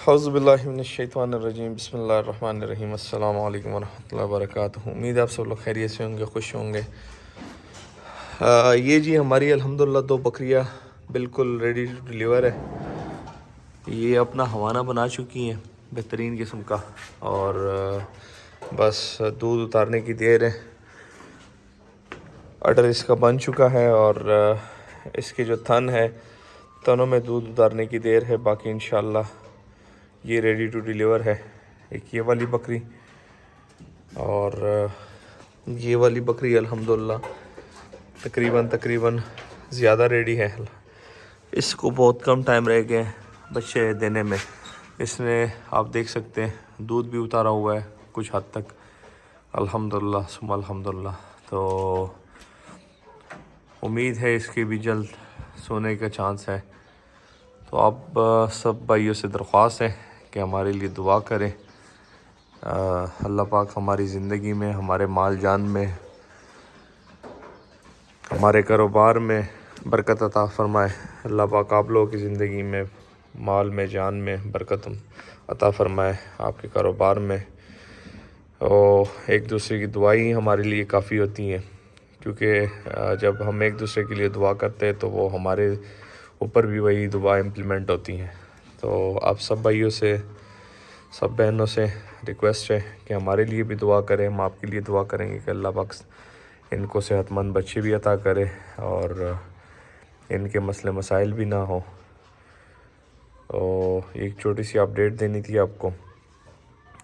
اعوذ باللہ من الشیطان الرجیم، بسم اللہ الرحمن الرحیم، السلام علیکم ورحمۃ اللہ وبرکاتہ۔ امید ہے آپ سب لوگ خیریت سے ہوں گے، خوش ہوں گے۔ یہ جی ہماری الحمدللہ 2 بکریاں بالکل ریڈی ٹو ڈیلیور ہے۔ یہ اپنا ہوانہ بنا چکی ہیں بہترین قسم کا، اور بس دودھ اتارنے کی دیر ہے۔ اڈر اس کا بن چکا ہے، اور اس کے جو تھن ہے تنوں میں دودھ اتارنے کی دیر ہے۔ باقی انشاءاللہ یہ ریڈی ٹو ڈیلیور ہے۔ ایک یہ والی بکری اور یہ والی بکری الحمدللہ تقریباً زیادہ ریڈی ہے۔ اس کو بہت کم ٹائم رہ گئے بچے دینے میں۔ اس نے آپ دیکھ سکتے ہیں دودھ بھی اتارا ہوا ہے کچھ حد تک، الحمدللہ ثم الحمدللہ۔ تو امید ہے اس کی بھی جلد سونے کا چانس ہے۔ تو آپ سب بھائیوں سے درخواست ہے کہ ہمارے لیے دعا کریں، اللہ پاک ہماری زندگی میں، ہمارے مال جان میں، ہمارے کاروبار میں برکت عطا فرمائے۔ اللہ پاک آپ لوگوں کی زندگی میں، مال میں، جان میں برکت عطا فرمائے، آپ کے کاروبار میں۔ اور ایک دوسرے کی دعائیں ہمارے لیے کافی ہوتی ہیں، کیونکہ جب ہم ایک دوسرے کے لیے دعا کرتے ہیں تو وہ ہمارے اوپر بھی وہی دعا امپلیمنٹ ہوتی ہیں۔ تو آپ سب بھائیوں سے، سب بہنوں سے ریکویسٹ ہے کہ ہمارے لیے بھی دعا کریں۔ ہم آپ کے لیے دعا کریں گے کہ اللہ پاک ان کو صحت مند بچے بھی عطا کرے اور ان کے مسئلے مسائل بھی نہ ہوں۔ اور ایک چھوٹی سی اپڈیٹ دینی تھی آپ کو۔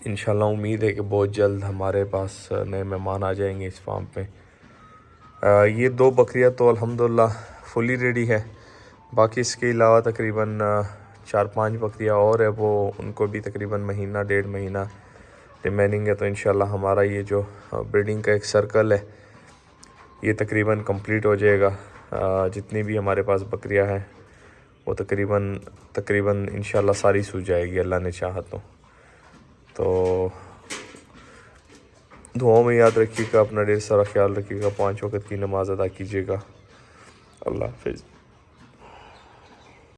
انشاءاللہ امید ہے کہ بہت جلد ہمارے پاس نئے مہمان آ جائیں گے اس فارم پہ۔ یہ 2 بکریاں تو الحمدللہ فلی ریڈی ہے۔ باقی اس کے علاوہ تقریباً 4-5 بکریاں اور ہے، وہ ان کو بھی تقریباً 1.5 مہینہ ریمیننگ ہے۔ تو انشاءاللہ ہمارا یہ جو بریڈنگ کا ایک سرکل ہے یہ تقریباً کمپلیٹ ہو جائے گا۔ جتنی بھی ہمارے پاس بکریاں ہیں وہ تقریباً انشاءاللہ ساری سو جائے گی اللہ نے چاہا تو دعاؤں میں یاد رکھیے گا، اپنا ڈھیر سارا خیال رکھیے گا، 5 وقت کی نماز ادا کیجیے گا۔ اللہ حافظ۔